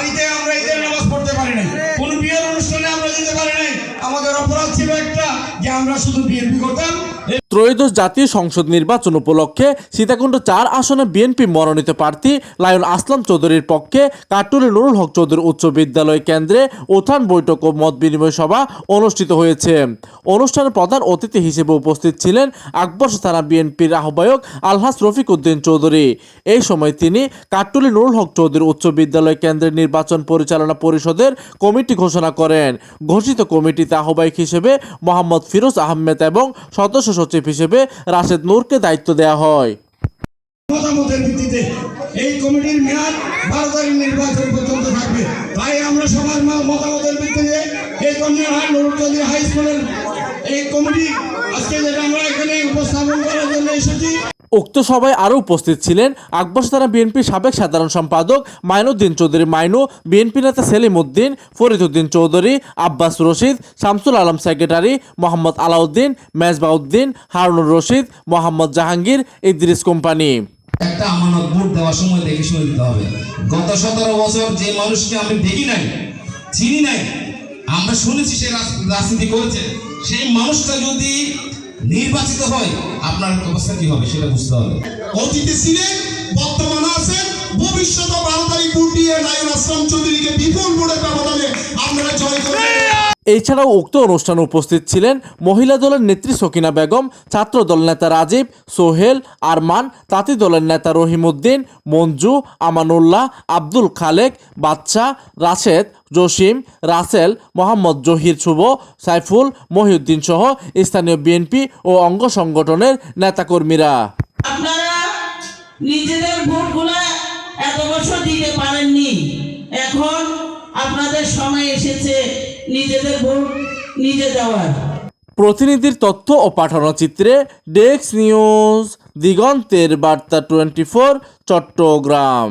বাড়িতে আমরা ঈদের নামাজ পড়তে পারি নাই, কোন বিয়ের অনুষ্ঠানে আমরা যেতে পারি নাই। আমাদের অপরাধ ছিল একটা যে আমরা শুধু বিএনপি করতাম। ত্রয়োদশ জাতীয় সংসদ নির্বাচন উপলক্ষে সীতাকুণ্ড ৪ আসনে বিএনপি মনোনীত প্রার্থী লায়ন আসলাম চৌধুরীর পক্ষে কাটুলি নুরুল হক চৌধুরী উচ্চ বিদ্যালয় কেন্দ্রে উত্থান বৈঠক ও মত বিনিময় সভা অনুষ্ঠিত হয়েছে। অনুষ্ঠানে প্রধান অতিথি হিসেবে উপস্থিত ছিলেন আকবর্ষ থানা বিএনপির আহ্বায়ক আলহাজ রফিক উদ্দিন চৌধুরী। এই সময় তিনি কাটুলি নুরুল হক চৌধুরী উচ্চ বিদ্যালয় কেন্দ্রের নির্বাচন পরিচালনা পরিষদের কমিটি ঘোষণা করেন। ঘোষিত কমিটিতে আহ্বায়ক হিসেবে মোহাম্মদ ফিরোজ আহমেদ এবং সদস্য সচিব হিসেবে রাশেদ নূরকে দায়িত্ব দেওয়া হয়। মতামতের ভিত্তিতে এই কমিটির মেয়াদ 12 তারিখ নির্বাচন পর্যন্ত থাকবে। তাই আমরা সবার মতামতের ভিত্তিতে এই কন্যাহাট নুরুল চৌধুরী হাই স্কুলের এই কমিটি আজকে যেটা আমরা এখানে উপস্থাপন করার জন্য এসেছি। উক্ত সভায় আরও উপস্থিত ছিলেন আকবর্ষ থানা বিএনপির সাবেক সাধারণ সম্পাদক মাইনুদ্দিন চৌধুরী মাইনু, বিএনপি নেতা সেলিম উদ্দিন, ফরিদ উদ্দিন চৌধুরী, আব্বাস রশিদ, শামসুল আলম সেক্রেটারি, মোহাম্মদ আলাউদ্দিন, মেজবাউদ্দিন, হারুনুর রশিদ, মোহাম্মদ জাহাঙ্গীর, ইদ্রিস কোম্পানি। একটা আমানত ভোট দেওয়ার সময় দেখে শুনে দিতে হবে। গত 17 বছর যে মানুষকে আমি দেখি নাই, চিনি নাই, আমরা শুনেছি সে রাজনীতি করেছে, সেই মানুষটা যদি নির্বাচিত হয় আপনার অবস্থা কি হবে সেটা বুঝতে হবে। অতীতে ছিলেন, বর্তমানে আছেন, ভবিষ্যতে 12 তারিখ ভোট দিয়ে লায়ন আসলাম চৌধুরীকে বিপুল ভোটের ব্যবধানে আমরা জয় করব। এছাড়াও উক্ত অনুষ্ঠানে উপস্থিত ছিলেন মহিলা দলের নেত্রী সকিনা বেগম, ছাত্র দল নেতা রাজীব, সোহেল, আরমান, তাঁতি দলের নেতা রহিমউদ্দিন, মঞ্জু, আমানুল্লাহ, আব্দুল খালেক, বাদশা, রাশেদ, জসিম, রাসেল, মোহাম্মদ জহির শুভ, সাইফুল, মহিউদ্দিন সহ স্থানীয় বিএনপি ও অঙ্গ সংগঠনের নেতাকর্মীরা। আপনারা নিজেদের ভোটগুলো এত বছর দিতে পারেননি, এখন আপনাদের সময় এসেছে নিজেদের ভোট নিজে দেওয়ার। প্রতিনিধির তথ্য ও পাঠানো চিত্রে ডেস্ক নিউজ, দিগন্তের বার্তা 24, চট্টগ্রাম।